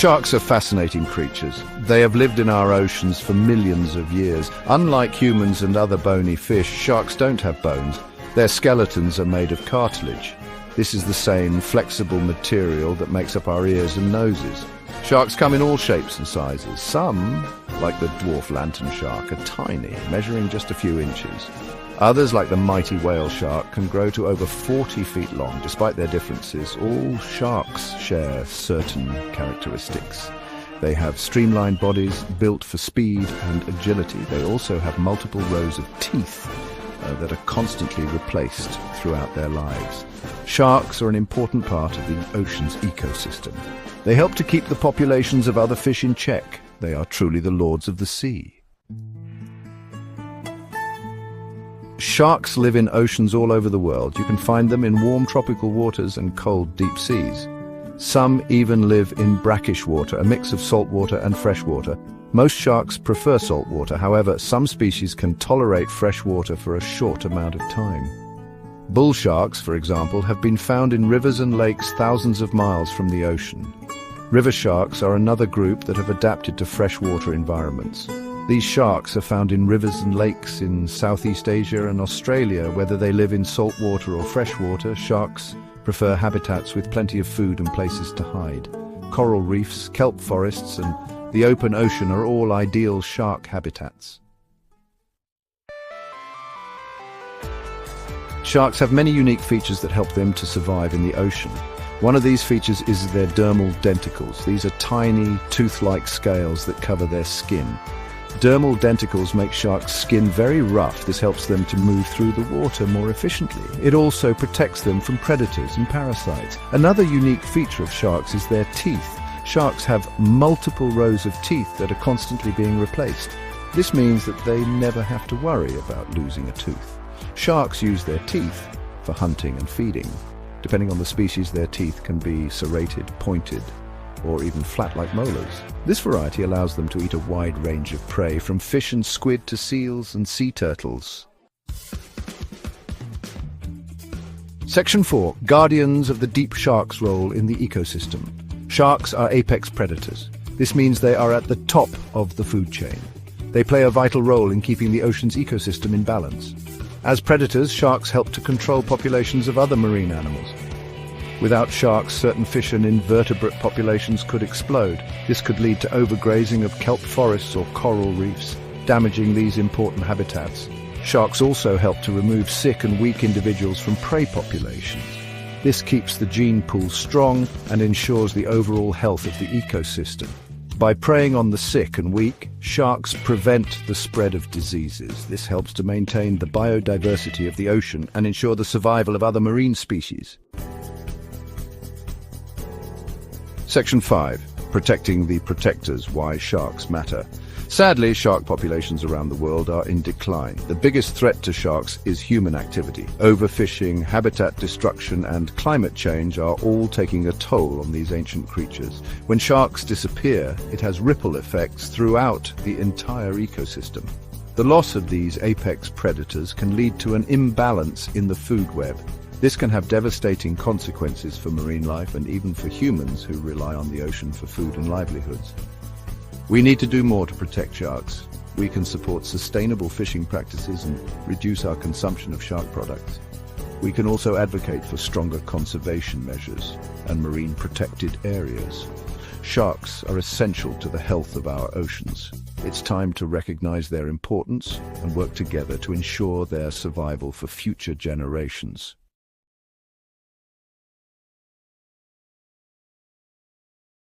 Sharks are fascinating creatures. They have lived in our oceans for millions of years. Unlike humans and other bony fish, sharks don't have bones. Their skeletons are made of cartilage. This is the same flexible material that makes up our ears and noses. Sharks come in all shapes and sizes. Some, like the dwarf lanternshark, are tiny, measuring just a few inches. Others, like the mighty whale shark, can grow to over 40 feet long. Despite their differences, all sharks share certain characteristics. They have streamlined bodies built for speed and agility. They also have multiple rows of teeth that are constantly replaced throughout their lives. Sharks are an important part of the ocean's ecosystem. They help to keep the populations of other fish in check. They are truly the lords of the sea. Sharks live in oceans all over the world. You can find them in warm tropical waters and cold deep seas. Some even live in brackish water, a mix of salt water and fresh water. Most sharks prefer salt water. However, some species can tolerate fresh water for a short amount of time. Bull sharks, for example, have been found in rivers and lakes thousands of miles from the ocean. River sharks are another group that have adapted to freshwater environments. These sharks are found in rivers and lakes in Southeast Asia and Australia. Whether they live in saltwater or freshwater, sharks prefer habitats with plenty of food and places to hide. Coral reefs, kelp forests, and the open ocean are all ideal shark habitats. Sharks have many unique features that help them to survive in the ocean. One of these features is their dermal denticles. These are tiny, tooth-like scales that cover their skin. Dermal denticles make sharks' skin very rough. This helps them to move through the water more efficiently. It also protects them from predators and parasites. Another unique feature of sharks is their teeth. Sharks have multiple rows of teeth that are constantly being replaced. This means that they never have to worry about losing a tooth. Sharks use their teeth for hunting and feeding. Depending on the species, their teeth can be serrated, pointed, or even flat like molars. This variety allows them to eat a wide range of prey, from fish and squid to seals and sea turtles. Section 4. Guardians of the deep shark's role in the ecosystem. Sharks are apex predators. This means they are at the top of the food chain. They play a vital role in keeping the ocean's ecosystem in balance. As predators, sharks help to control populations of other marine animals. Without sharks, certain fish and invertebrate populations could explode. This could lead to overgrazing of kelp forests or coral reefs, damaging these important habitats. Sharks also help to remove sick and weak individuals from prey populations. This keeps the gene pool strong and ensures the overall health of the ecosystem. By preying on the sick and weak, sharks prevent the spread of diseases. This helps to maintain the biodiversity of the ocean and ensure the survival of other marine species. Section 5. Protecting the protectors. Why sharks matter. Sadly, shark populations around the world are in decline. The biggest threat to sharks is human activity. Overfishing, habitat destruction, and climate change are all taking a toll on these ancient creatures. When sharks disappear, it has ripple effects throughout the entire ecosystem. The loss of these apex predators can lead to an imbalance in the food web. This can have devastating consequences for marine life and even for humans who rely on the ocean for food and livelihoods. We need to do more to protect sharks. We can support sustainable fishing practices and reduce our consumption of shark products. We can also advocate for stronger conservation measures and marine protected areas. Sharks are essential to the health of our oceans. It's time to recognize their importance and work together to ensure their survival for future generations.